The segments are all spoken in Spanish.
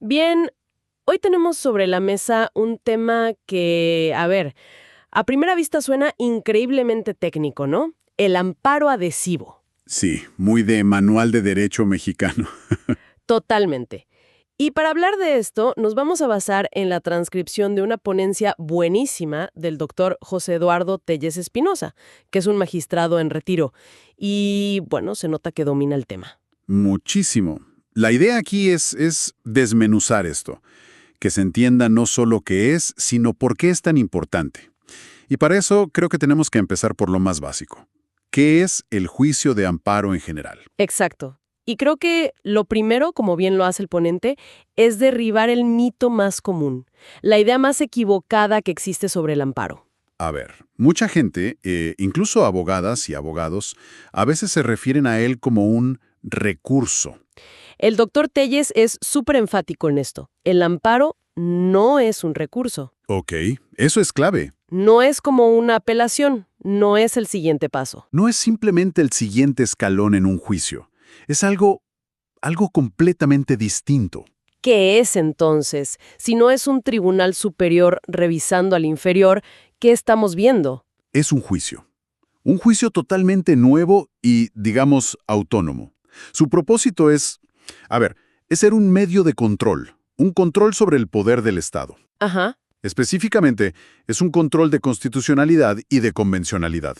Bien, hoy tenemos sobre la mesa un tema que, a primera vista suena increíblemente técnico, ¿no? El amparo adhesivo. Sí, muy de manual de derecho mexicano. Totalmente. Y para hablar de esto, nos vamos a basar en la transcripción de una ponencia buenísima del doctor José Eduardo Telles Espinosa, que es un magistrado en retiro. Y, bueno, se nota que domina el tema. Muchísimo. La idea aquí es desmenuzar esto, que se entienda no solo qué es, sino por qué es tan importante. Y para eso creo que tenemos que empezar por lo más básico. ¿Qué es el juicio de amparo en general? Exacto. Y creo que lo primero, como bien lo hace el ponente, es derribar el mito más común, la idea más equivocada que existe sobre el amparo. A ver, mucha gente, incluso abogadas y abogados, a veces se refieren a él como un recurso. El doctor Telles es súper enfático en esto. El amparo no es un recurso. Ok, eso es clave. No es como una apelación, no es el siguiente paso. No es simplemente el siguiente escalón en un juicio. Es algo completamente distinto. ¿Qué es entonces? Si no es un tribunal superior revisando al inferior, ¿qué estamos viendo? Es un juicio. Un juicio totalmente nuevo y, digamos, autónomo. Su propósito es ser un medio de control, un control sobre el poder del Estado. Ajá. Específicamente, es un control de constitucionalidad y de convencionalidad.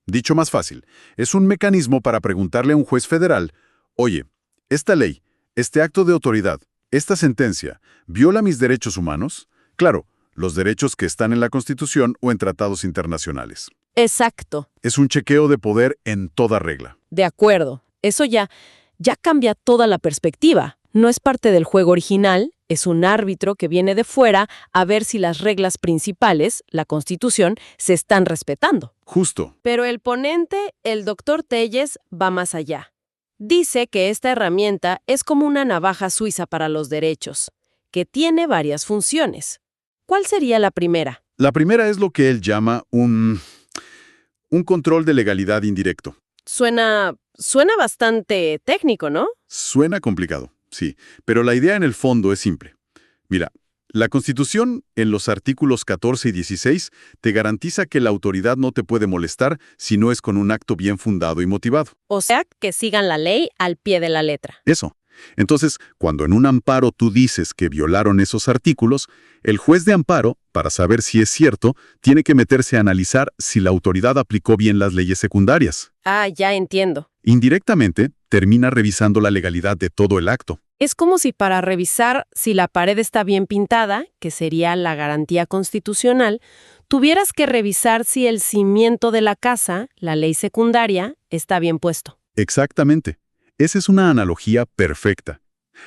Dicho más fácil, es un mecanismo para preguntarle a un juez federal, oye, esta ley, este acto de autoridad, esta sentencia, ¿viola mis derechos humanos? Claro, los derechos que están en la Constitución o en tratados internacionales. Exacto. Es un chequeo de poder en toda regla. De acuerdo. Eso ya cambia toda la perspectiva. No es parte del juego original, es un árbitro que viene de fuera a ver si las reglas principales, la Constitución, se están respetando. Justo. Pero el ponente, el doctor Telles, va más allá. Dice que esta herramienta es como una navaja suiza para los derechos, que tiene varias funciones. ¿Cuál sería la primera? La primera es lo que él llama un control de legalidad indirecto. Suena bastante técnico, ¿no? Suena complicado, sí, pero la idea en el fondo es simple. Mira, la Constitución, en los artículos 14 y 16, te garantiza que la autoridad no te puede molestar si no es con un acto bien fundado y motivado. O sea, que sigan la ley al pie de la letra. Eso. Entonces, cuando en un amparo tú dices que violaron esos artículos, el juez de amparo, para saber si es cierto, tiene que meterse a analizar si la autoridad aplicó bien las leyes secundarias. Ah, ya entiendo. Indirectamente, termina revisando la legalidad de todo el acto. Es como si para revisar si la pared está bien pintada, que sería la garantía constitucional, tuvieras que revisar si el cimiento de la casa, la ley secundaria, está bien puesto. Exactamente. Esa es una analogía perfecta.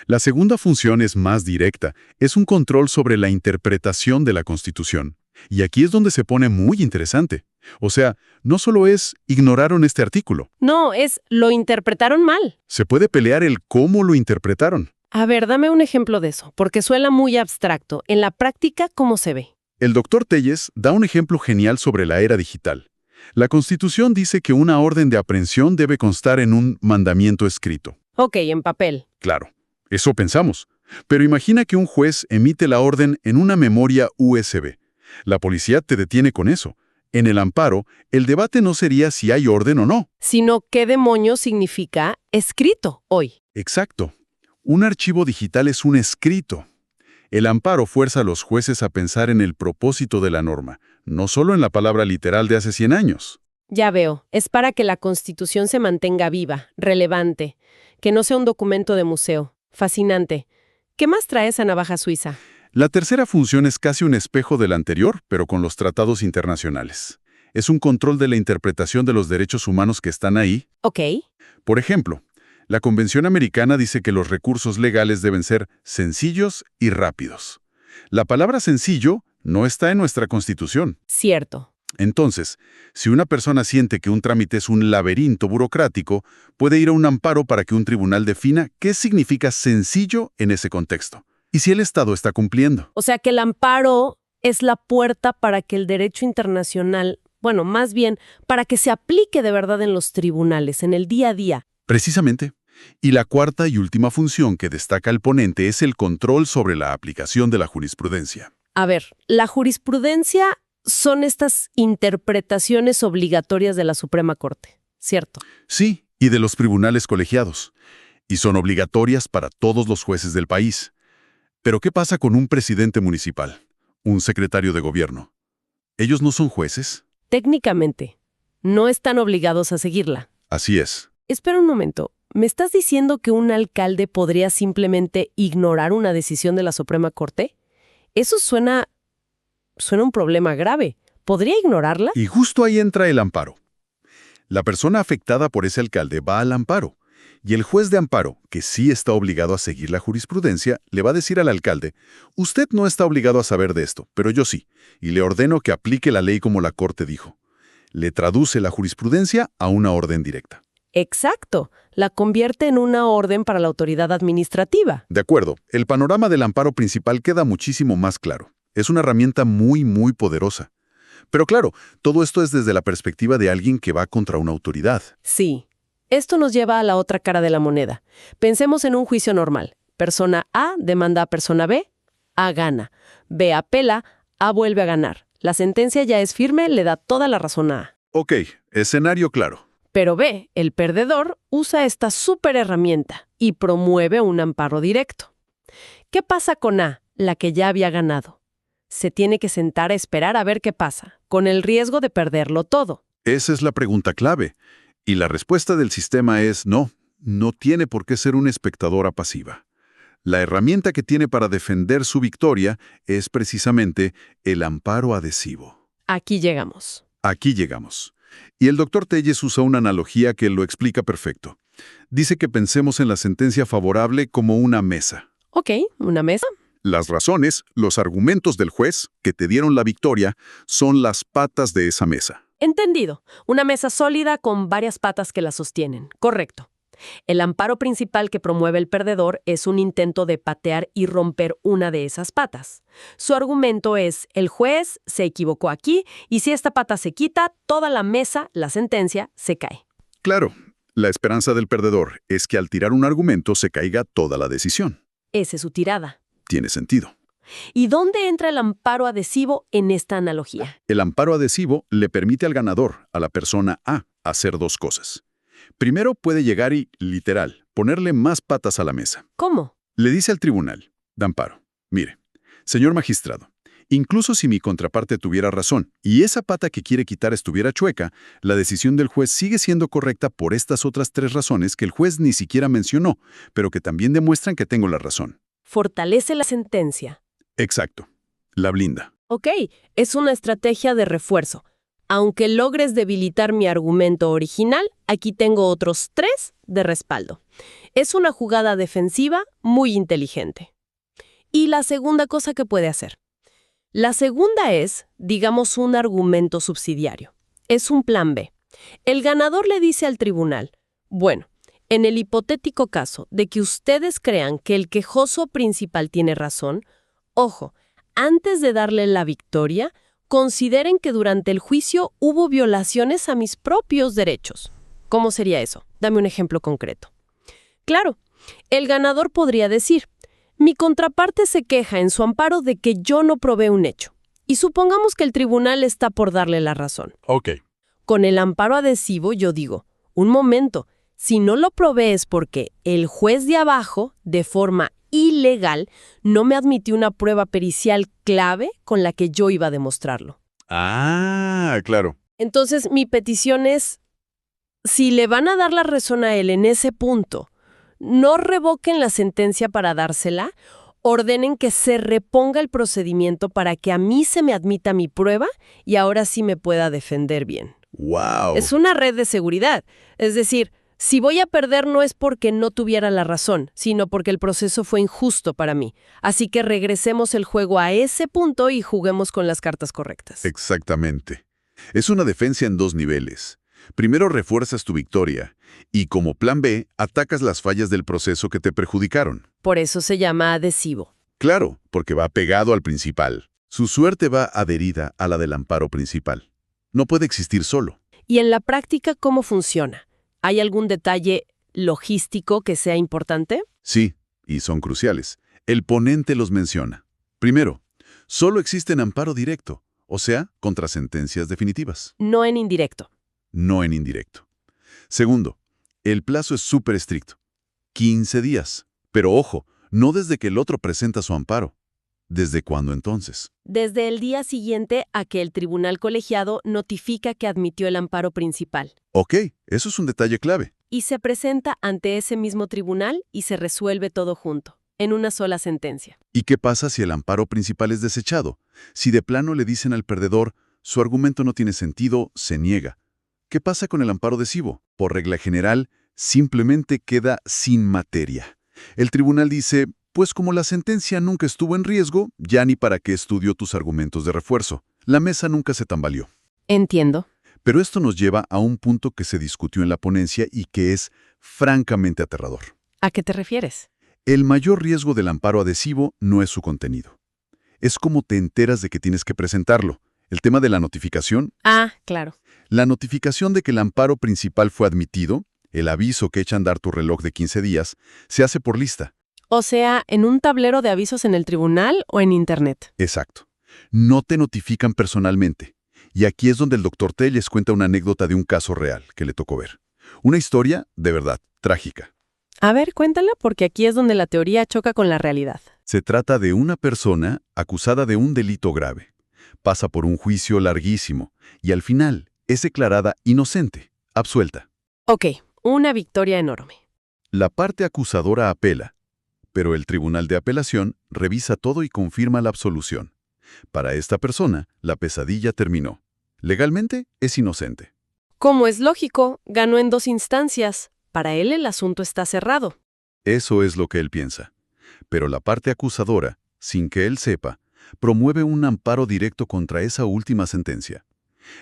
La segunda función es más directa, es un control sobre la interpretación de la Constitución. Y aquí es donde se pone muy interesante. O sea, no solo es ignoraron este artículo. No, lo interpretaron mal. Se puede pelear el cómo lo interpretaron. A ver, dame un ejemplo de eso, porque suena muy abstracto. En la práctica, ¿cómo se ve? El doctor Telles da un ejemplo genial sobre la era digital. La Constitución dice que una orden de aprehensión debe constar en un mandamiento escrito. Ok, en papel. Claro, eso pensamos. Pero imagina que un juez emite la orden en una memoria USB. La policía te detiene con eso. En el amparo, el debate no sería si hay orden o no. Sino qué demonios significa escrito hoy. Exacto. Un archivo digital es un escrito. El amparo fuerza a los jueces a pensar en el propósito de la norma, no solo en la palabra literal de hace 100 años. Ya veo, es para que la Constitución se mantenga viva, relevante, que no sea un documento de museo. Fascinante. ¿Qué más trae esa navaja suiza? La tercera función es casi un espejo de la anterior, pero con los tratados internacionales. Es un control de la interpretación de los derechos humanos que están ahí. Ok. Por ejemplo, la Convención Americana dice que los recursos legales deben ser sencillos y rápidos. La palabra sencillo no está en nuestra Constitución. Cierto. Entonces, si una persona siente que un trámite es un laberinto burocrático, puede ir a un amparo para que un tribunal defina qué significa sencillo en ese contexto. ¿Y si el Estado está cumpliendo? O sea que el amparo es la puerta para que el derecho internacional, bueno, más bien, para que se aplique de verdad en los tribunales, en el día a día. Precisamente. Y la cuarta y última función que destaca el ponente es el control sobre la aplicación de la jurisprudencia. A ver, la jurisprudencia son estas interpretaciones obligatorias de la Suprema Corte, ¿cierto? Sí, y de los tribunales colegiados. Y son obligatorias para todos los jueces del país. Pero ¿qué pasa con un presidente municipal? Un secretario de gobierno. ¿Ellos no son jueces? Técnicamente, no están obligados a seguirla. Así es. Espera un momento. ¿Me estás diciendo que un alcalde podría simplemente ignorar una decisión de la Suprema Corte? Eso suena un problema grave. ¿Podría ignorarla? Y justo ahí entra el amparo. La persona afectada por ese alcalde va al amparo. Y el juez de amparo, que sí está obligado a seguir la jurisprudencia, le va a decir al alcalde, usted no está obligado a saber de esto, pero yo sí, y le ordeno que aplique la ley como la Corte dijo. Le traduce la jurisprudencia a una orden directa. Exacto. La convierte en una orden para la autoridad administrativa. De acuerdo, el panorama del amparo principal queda muchísimo más claro. Es una herramienta muy, muy poderosa. Pero claro, todo esto es desde la perspectiva de alguien que va contra una autoridad. Sí. Esto nos lleva a la otra cara de la moneda. Pensemos en un juicio normal. Persona A demanda a persona B, A gana. B apela, A vuelve a ganar. La sentencia ya es firme, le da toda la razón a A. Ok, escenario claro. Pero B, el perdedor, usa esta súper herramienta y promueve un amparo directo. ¿Qué pasa con A, la que ya había ganado? Se tiene que sentar a esperar a ver qué pasa, con el riesgo de perderlo todo. Esa es la pregunta clave. Y la respuesta del sistema es no, no tiene por qué ser una espectadora pasiva. La herramienta que tiene para defender su victoria es precisamente el amparo adhesivo. Aquí llegamos. Aquí llegamos. Y el doctor Telles usa una analogía que lo explica perfecto. Dice que pensemos en la sentencia favorable como una mesa. Ok, ¿una mesa? Las razones, los argumentos del juez que te dieron la victoria son las patas de esa mesa. Entendido. Una mesa sólida con varias patas que la sostienen. Correcto. El amparo principal que promueve el perdedor es un intento de patear y romper una de esas patas. Su argumento es, el juez se equivocó aquí y si esta pata se quita, toda la mesa, la sentencia, se cae. Claro, la esperanza del perdedor es que al tirar un argumento se caiga toda la decisión. Esa es su tirada. Tiene sentido. ¿Y dónde entra el amparo adhesivo en esta analogía? El amparo adhesivo le permite al ganador, a la persona A, hacer dos cosas. Primero puede llegar y, literal, ponerle más patas a la mesa. ¿Cómo? Le dice al tribunal de amparo, mire, señor magistrado, incluso si mi contraparte tuviera razón y esa pata que quiere quitar estuviera chueca, la decisión del juez sigue siendo correcta por estas otras tres razones que el juez ni siquiera mencionó, pero que también demuestran que tengo la razón. Fortalece la sentencia. Exacto. La blinda. Ok, es una estrategia de refuerzo. Aunque logres debilitar mi argumento original, aquí tengo otros 3 de respaldo. Es una jugada defensiva muy inteligente. Y la segunda cosa que puede hacer. La segunda es, digamos, un argumento subsidiario. Es un plan B. El ganador le dice al tribunal, bueno, en el hipotético caso de que ustedes crean que el quejoso principal tiene razón, ojo, antes de darle la victoria, consideren que durante el juicio hubo violaciones a mis propios derechos. ¿Cómo sería eso? Dame un ejemplo concreto. Claro, el ganador podría decir, mi contraparte se queja en su amparo de que yo no probé un hecho. Y supongamos que el tribunal está por darle la razón. Ok. Con el amparo adhesivo yo digo, un momento, si no lo probé es porque el juez de abajo, de forma ilegal, no me admitió una prueba pericial clave con la que yo iba a demostrarlo. Ah, claro. Entonces, mi petición es, si le van a dar la razón a él en ese punto, no revoquen la sentencia para dársela, ordenen que se reponga el procedimiento para que a mí se me admita mi prueba y ahora sí me pueda defender bien. ¡Wow! Es una red de seguridad. Es decir, si voy a perder no es porque no tuviera la razón, sino porque el proceso fue injusto para mí. Así que regresemos el juego a ese punto y juguemos con las cartas correctas. Exactamente. Es una defensa en 2 niveles. Primero refuerzas tu victoria y como plan B atacas las fallas del proceso que te perjudicaron. Por eso se llama adhesivo. Claro, porque va pegado al principal. Su suerte va adherida a la del amparo principal. No puede existir solo. ¿Y en la práctica cómo funciona? ¿Hay algún detalle logístico que sea importante? Sí, y son cruciales. El ponente los menciona. Primero, solo existe amparo directo, o sea, contra sentencias definitivas, No en indirecto. no en indirecto. Segundo, el plazo es súper estricto, 15 días. Pero ojo, no desde que el otro presenta su amparo. ¿Desde cuándo entonces? Desde el día siguiente a que el tribunal colegiado notifica que admitió el amparo principal. Ok, eso es un detalle clave. Y se presenta ante ese mismo tribunal y se resuelve todo junto, en una sola sentencia. ¿Y qué pasa si el amparo principal es desechado? Si de plano le dicen al perdedor, su argumento no tiene sentido, se niega. ¿Qué pasa con el amparo adhesivo? Por regla general, simplemente queda sin materia. El tribunal dice, pues como la sentencia nunca estuvo en riesgo, ya ni para qué estudió tus argumentos de refuerzo. La mesa nunca se tambaleó. Entiendo. Pero esto nos lleva a un punto que se discutió en la ponencia y que es francamente aterrador. ¿A qué te refieres? El mayor riesgo del amparo adhesivo no es su contenido. Es cómo te enteras de que tienes que presentarlo. El tema de la notificación. Ah, claro. La notificación de que el amparo principal fue admitido, el aviso que echa a andar tu reloj de 15 días, se hace por lista. O sea, ¿en un tablero de avisos en el tribunal o en Internet? Exacto. No te notifican personalmente. Y aquí es donde el doctor Telles cuenta una anécdota de un caso real que le tocó ver. Una historia, de verdad, trágica. A ver, cuéntala, porque aquí es donde la teoría choca con la realidad. Se trata de una persona acusada de un delito grave. Pasa por un juicio larguísimo y al final es declarada inocente, absuelta. Ok, una victoria enorme. La parte acusadora apela, pero el tribunal de apelación revisa todo y confirma la absolución. Para esta persona, la pesadilla terminó. Legalmente es inocente. Como es lógico, ganó en 2 instancias. Para él el asunto está cerrado. Eso es lo que él piensa. Pero la parte acusadora, sin que él sepa, promueve un amparo directo contra esa última sentencia.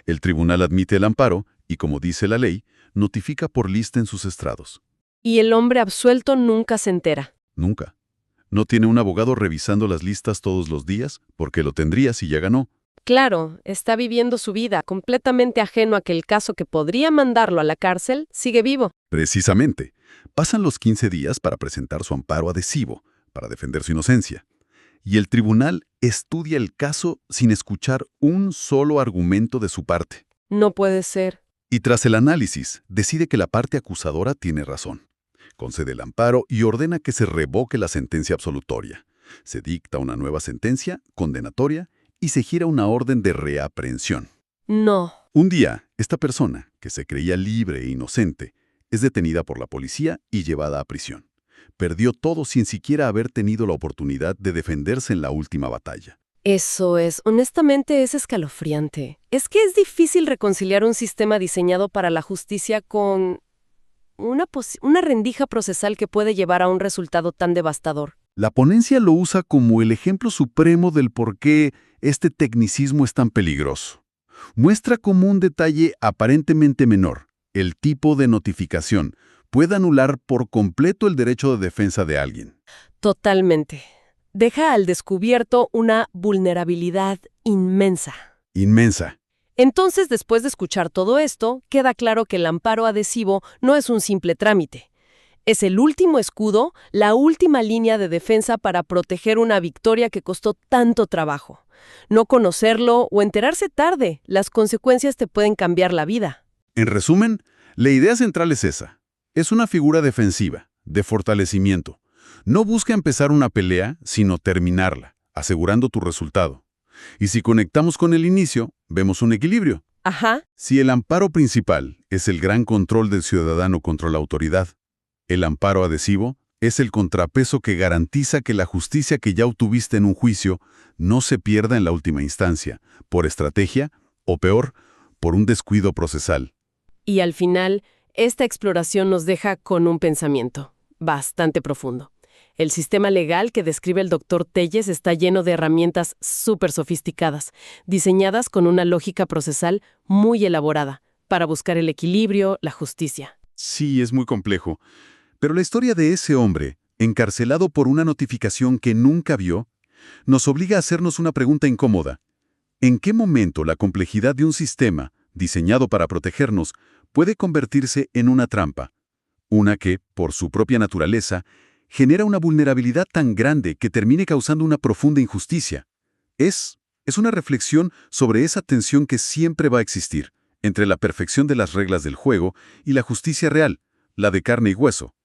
El tribunal admite el amparo y, como dice la ley, notifica por lista en sus estrados. Y el hombre absuelto nunca se entera. Nunca. No tiene un abogado revisando las listas todos los días, porque lo tendría si ya ganó. Claro, está viviendo su vida, completamente ajeno a que el caso que podría mandarlo a la cárcel sigue vivo. Precisamente. Pasan los 15 días para presentar su amparo adhesivo, para defender su inocencia. Y el tribunal estudia el caso sin escuchar un solo argumento de su parte. No puede ser. Y tras el análisis, decide que la parte acusadora tiene razón. Concede el amparo y ordena que se revoque la sentencia absolutoria. Se dicta una nueva sentencia, condenatoria, y se gira una orden de reaprehensión. No. Un día, esta persona, que se creía libre e inocente, es detenida por la policía y llevada a prisión. Perdió todo sin siquiera haber tenido la oportunidad de defenderse en la última batalla. Eso es, honestamente es escalofriante. Es que es difícil reconciliar un sistema diseñado para la justicia con una rendija procesal que puede llevar a un resultado tan devastador. La ponencia lo usa como el ejemplo supremo del por qué este tecnicismo es tan peligroso. Muestra como un detalle aparentemente menor, el tipo de notificación, puede anular por completo el derecho de defensa de alguien. Totalmente. Deja al descubierto una vulnerabilidad inmensa. Inmensa. Entonces, después de escuchar todo esto, queda claro que el amparo adhesivo no es un simple trámite. Es el último escudo, la última línea de defensa para proteger una victoria que costó tanto trabajo. No conocerlo o enterarse tarde, las consecuencias te pueden cambiar la vida. En resumen, la idea central es esa. Es una figura defensiva, de fortalecimiento. No busca empezar una pelea, sino terminarla, asegurando tu resultado. Y si conectamos con el inicio, vemos un equilibrio. Ajá. Si el amparo principal es el gran control del ciudadano contra la autoridad, el amparo adhesivo es el contrapeso que garantiza que la justicia que ya obtuviste en un juicio no se pierda en la última instancia, por estrategia o peor, por un descuido procesal. Y al final, esta exploración nos deja con un pensamiento bastante profundo. El sistema legal que describe el doctor Telles está lleno de herramientas súper sofisticadas, diseñadas con una lógica procesal muy elaborada, para buscar el equilibrio, la justicia. Sí, es muy complejo. Pero la historia de ese hombre, encarcelado por una notificación que nunca vio, nos obliga a hacernos una pregunta incómoda. ¿En qué momento la complejidad de un sistema, diseñado para protegernos, puede convertirse en una trampa? Una que, por su propia naturaleza, genera una vulnerabilidad tan grande que termine causando una profunda injusticia. Es una reflexión sobre esa tensión que siempre va a existir entre la perfección de las reglas del juego y la justicia real, la de carne y hueso.